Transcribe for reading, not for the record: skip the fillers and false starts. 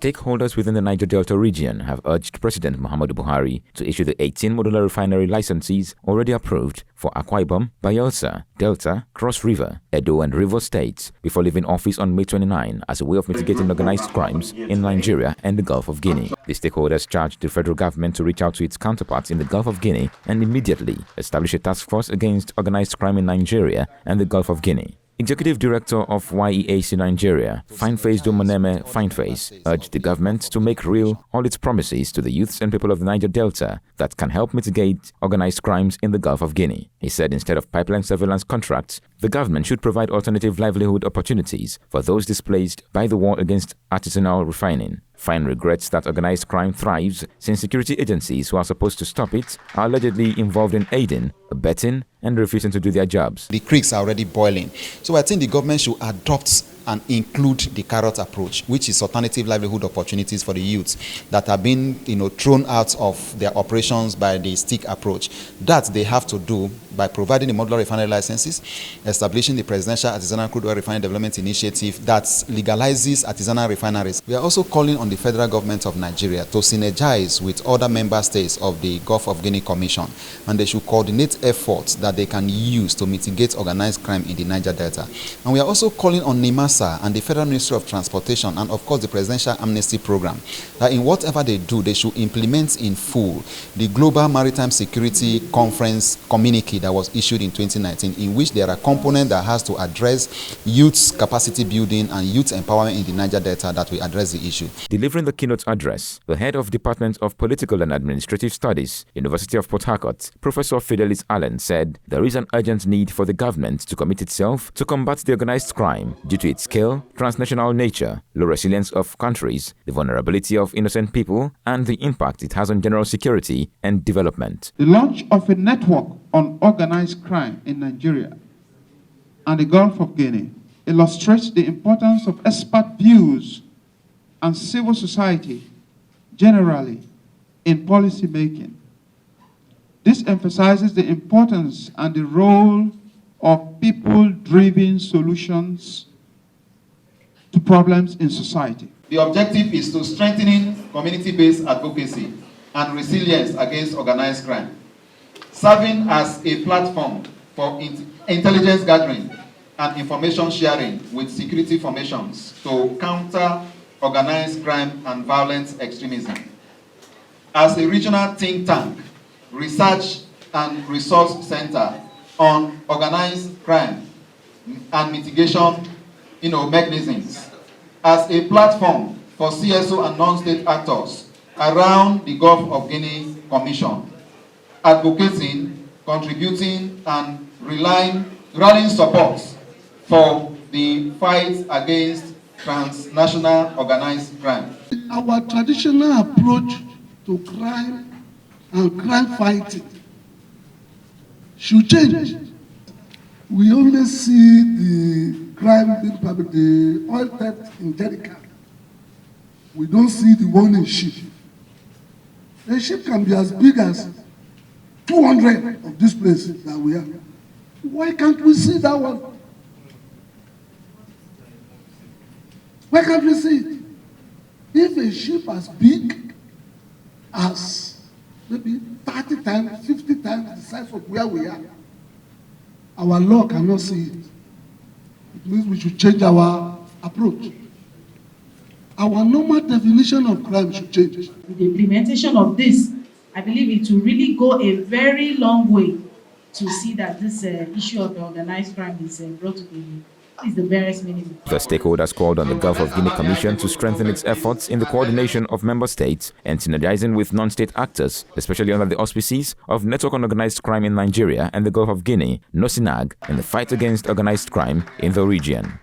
Stakeholders within the Niger Delta region have urged President Muhammadu Buhari to issue the 18 modular refinery licenses already approved for Akwa Ibom, Bayelsa, Delta, Cross River, Edo and Rivers states before leaving office on May 29 as a way of mitigating organized crimes in Nigeria and the Gulf of Guinea. The stakeholders charged the federal government to reach out to its counterparts in the Gulf of Guinea and immediately establish a task force against organized crime in Nigeria and the Gulf of Guinea. Executive Director of YEAC Nigeria, Fineface Domoneme Fineface, urged the government to make real all its promises to the youths and people of the Niger Delta that can help mitigate organized crimes in the Gulf of Guinea. He said instead of pipeline surveillance contracts, the government should provide alternative livelihood opportunities for those displaced by the war against artisanal refining. Fine regrets that organized crime thrives since security agencies who are supposed to stop it are allegedly involved in aiding, abetting, and refusing to do their jobs. The creeks are already boiling. So I think the government should adopt and include the carrot approach, which is alternative livelihood opportunities for the youths that have been, thrown out of their operations by the stick approach. That they have to do by providing the modular refinery licenses, establishing the Presidential Artisanal Crude Oil Refinery Development Initiative that legalizes artisanal refineries. We are also calling on the federal government of Nigeria to synergize with other member states of the Gulf of Guinea Commission, and they should coordinate efforts that they can use to mitigate organized crime in the Niger Delta. And we are also calling on NIMASA and the Federal Ministry of Transportation and of course the Presidential Amnesty Program that in whatever they do, they should implement in full the Global Maritime Security Conference communique that was issued in 2019, in which there are components that has to address youth's capacity building and youth empowerment in the Niger Delta that will address the issue. Delivering the keynote address, the head of Department of Political and Administrative Studies, University of Port Harcourt, Professor Fidelis Allen said there is an urgent need for the government to commit itself to combat the organized crime due to its scale, transnational nature, low resilience of countries, the vulnerability of innocent people, and the impact it has on general security and development. The launch of a network on organized crime in Nigeria and the Gulf of Guinea illustrates the importance of expert views and civil society generally in policy making. This emphasizes the importance and the role of people-driven solutions to problems in society. The objective is to strengthening community-based advocacy and resilience against organized crime, serving as a platform for intelligence gathering and information sharing with security formations to counter organized crime and violent extremism. As a regional think tank, research and resource center on organized crime and mitigation mechanisms, as a platform for CSO and non-state actors around the Gulf of Guinea Commission, advocating, contributing, and rallying support for the fight against transnational organized crime. Our traditional approach to crime and crime fighting should change. We only see the crime being public, the oil theft in Jericho. We don't see the one in ship. A ship can be as big as 200 of these places that we have. Why can't we see that one? Why can't we see it? If a ship as big as maybe 30 times, 50 times the size of where we are, our law cannot see it. It means we should change our approach. Our normal definition of crime should change. With the implementation of this, I believe it will really go a very long way to see that this issue of organized crime is brought to the barest minimum. The stakeholders called on the Gulf of Guinea Commission to strengthen its efforts in the coordination of member states and synergizing with non-state actors, especially under the auspices of Network on Organized Crime in Nigeria and the Gulf of Guinea, NOSINAG, in the fight against organized crime in the region.